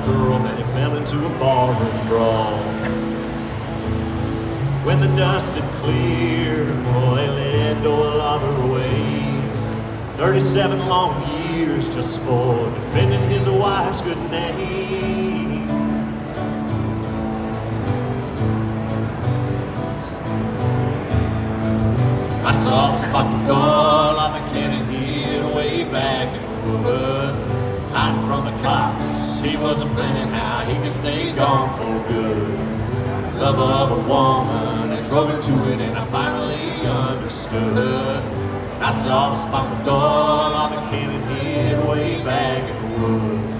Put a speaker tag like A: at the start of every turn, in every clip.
A: girl, and he fell into a barroom brawl. When the dust had cleared, boy, they led Doyle other way. 37 long years just for defending his wife's good name. I saw the spotted Doyle on the cannon hill way back in the woods, hiding from the cops. He wasn't planning how he could stay gone for good. Love of a woman, I drove into it and I finally understood. I saw the spotted Doyle on the cannon hill way back in the woods.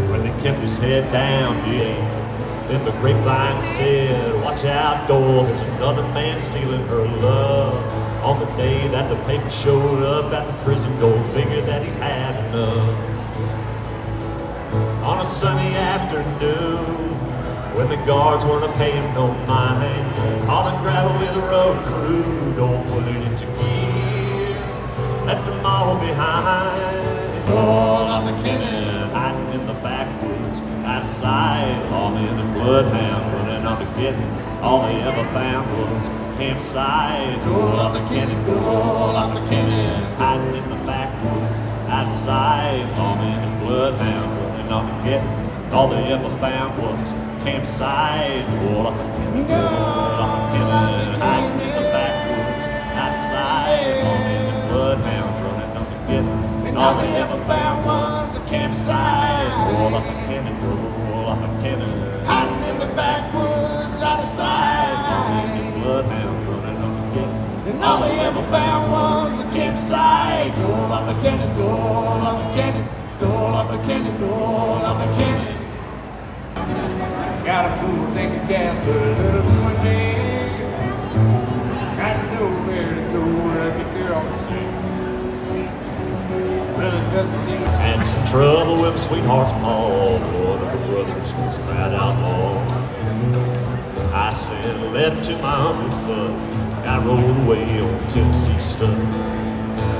A: When they kept his head down, yeah, then the grapevine said, watch out, Doyle, there's another man stealing her love. On the day that the paper showed up at the prison, Doyle figured that he had enough. On a sunny afternoon, when the guards weren't paying no mind, hauling gravel with a road crew, Doyle put it into gear, left them all behind. Doyle on the cannon, hiding in the backwoods, out of sight, lawmen and bloodhounds running on to getting. All they ever found was campsite. Doyle on the cannon, Doyle on the cannon, hiding in the backwoods, out of sight, lawmen and bloodhounds running on to getting. All they ever found was campsite. Doyle on the cannon, Doyle on the cannon, hiding in the backwoods, out of sight, lawmen and bloodhounds running on to getting. All they ever found was the campsite. Doyle on the cannon, Doyle on the cannon, hiding in the backwoods, out of sight, lawmen and bloodhounds running on to getting. All they ever found was the campsite. Doyle on the cannon, Doyle on the cannon, Doyle on the cannon, Doyle on the cannon.
B: Got a full tank of gas, but a little too much air. Got to know where to go when I get there on the street. Really doesn't seem.
A: And some trouble with sweetheart's mall, boy, the brothers was mad outlaw. I sent a letter to my Uncle Fudd, I rode away on Tennessee Stud.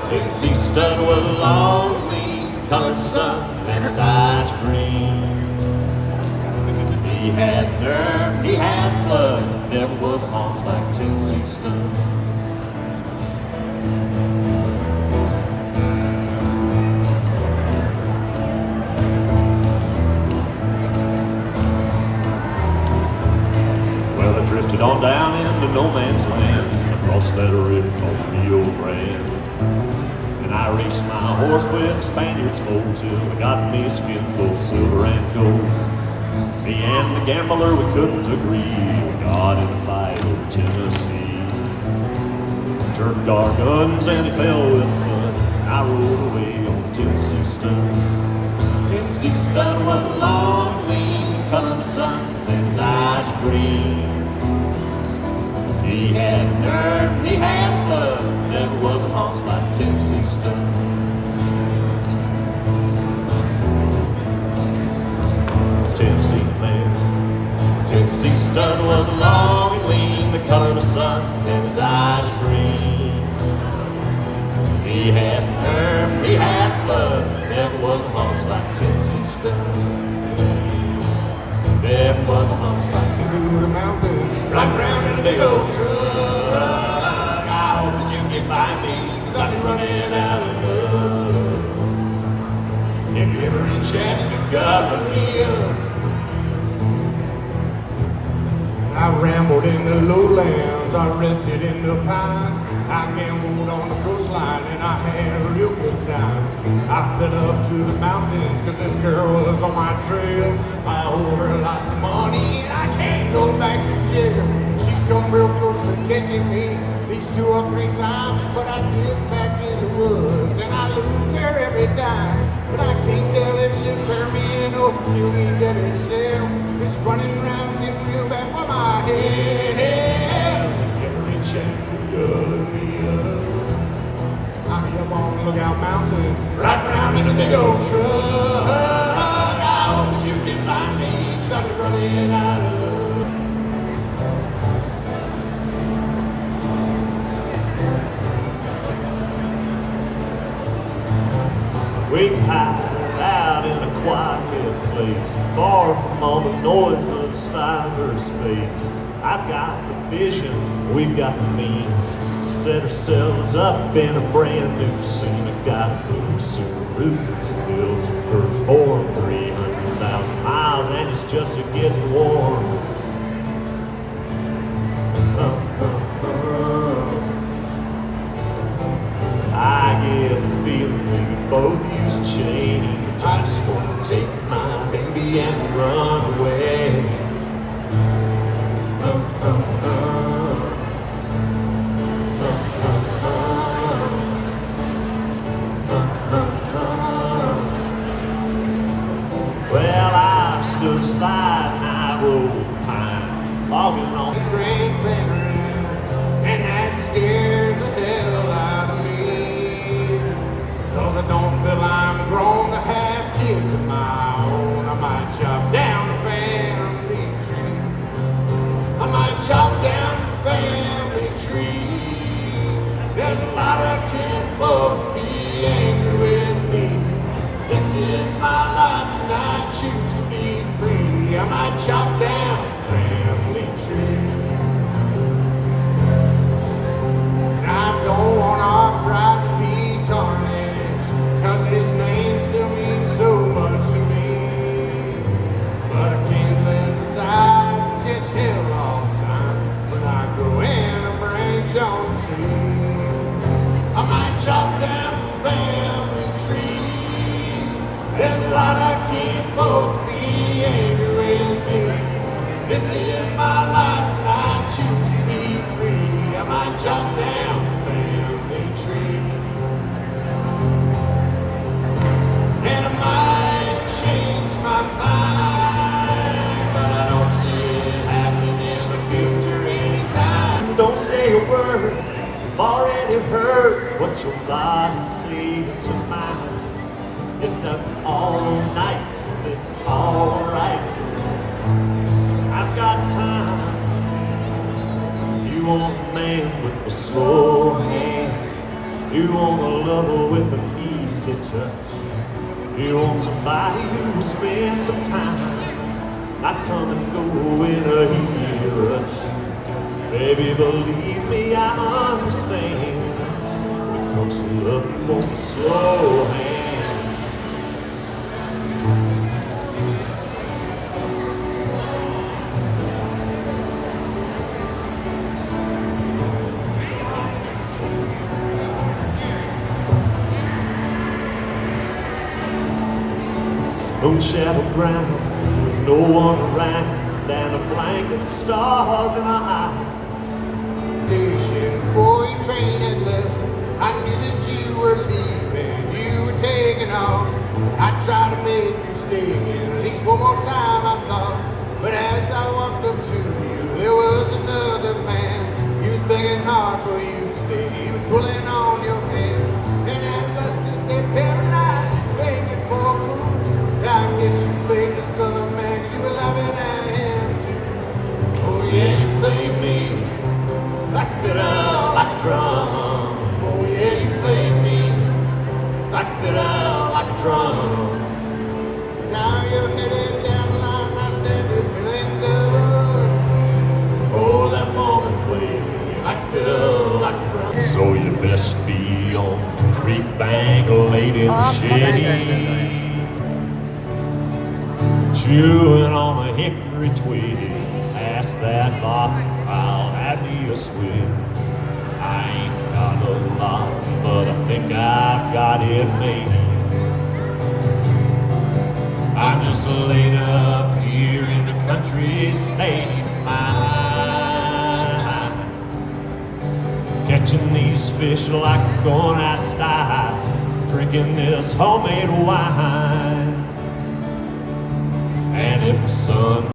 A: Tennessee Stud was a long, lean, colored son, and his eyes green. He had nerve, he had blood, never was a hoss like Tennessee Stud. Well, I drifted on down into no man's land, across that river called the Rio Grande. And I raced my horse with the Spaniards foal till I got me a skin full of silver and gold. Me and the gambler, we couldn't agree. We got in a fight over Tennessee. Jerked our guns and he fell with fun. I rode away on Tennessee Stud. Tennessee Stud was a long, lean, colored son, and his eyes green. He had nerve, he had blood, never was a hoss like Tennessee Stud. Tennessee man. Tennessee Stud was long and lean, the color of the sun, and his eyes green. He had nerve, he had blood, never was a hoss like Tennessee Stud. Never was a hoss like
B: through the mountains,
A: right round in a big old truck. I hope that you get by me, 'cause I've been running out of love. If you ever in Chattanooga, look me up.
B: I rambled in the lowlands, I rested in the pines. I gambled on the coastline and I had a real good time. I fed up to the mountains cause this girl was on my trail. I owed her lots of money and I can't go back to jail. She's come real close to catching me these 2 or 3 times, but I get back in the woods and I lose her every time. But I can't tell if she'll turn me in or kill me dead herself. It's running around getting real bad for my head. Every Chattanooga, look me up. I'm up on Lookout Mountain, right round in a big old truck. I hope that you can find me, 'cause I'm running out of love.
A: We hide out in a quiet place, far from all the noise of cyberspace. I've got the vision, we've got the means to set ourselves up in a brand new scene. I got a blue Subaru built to perform 300,000 miles, and it's just a getting warm. I get the feeling we could both use a change. I just wanna take my baby and run away. Well, I stood aside and I rolled fine, logging on the
B: Great veterans, and that scares the hell out of me. 'Cause I don't feel I'm grown to have kids of my own. I might chop down the family tree. I might chop down the family tree. There's a lot of kinfolk be angry with me. This is my life and I choose to be free. I might chop down the family tree. And I don't want our pride to be tarnished, 'cause his name still means so much to me. But I can't let aside catch hell all the time when I grow in a branch on the tree. I might chop down the family tree. There's a lot of kinfolk be angry with me. This is my life and I choose to be free. I might chop down the family tree. And I might change my mind, but I don't see it happening in the future anytime.
A: Don't say a word, I've already heard what your body's saying to mine. Get up all night, it's alright. I've got time. You want a man with a slow hand. You want a lover with an easy touch. You want somebody who will spend some time, not come and go in a heat rush. Baby, believe me, I understand. When it comes to love, you want a slow hand. No shadow ground with no one around, and a blanket of stars in our eyes.
B: Before your train had left, I knew that you were leaving, you were taking off. I tried to make you stay again, at least one more time I thought. But as I walked up to you, there was another man. He was begging hard for you to stay, he was pulling on your hand. And as I stood there paralyzed, begging for a move, I guess you played this other man, 'cause you were laughing at him too. Oh yeah, you played me like fiddle, like drum. Oh yeah, you played me like fiddle, like drum. Now you're headed down the line, I stand there feeling good. Oh, that woman played me like fiddle, like drum.
A: So you best be on the creek bank late in the shady, chewing on a hickory twig. Ask that lock, I'll have me a swig. I ain't got a lot, but I think I've got it made. I'm just laid up here in the country state of mind, catching these fish like I'm going out style, drinking this homemade wine. And if the sun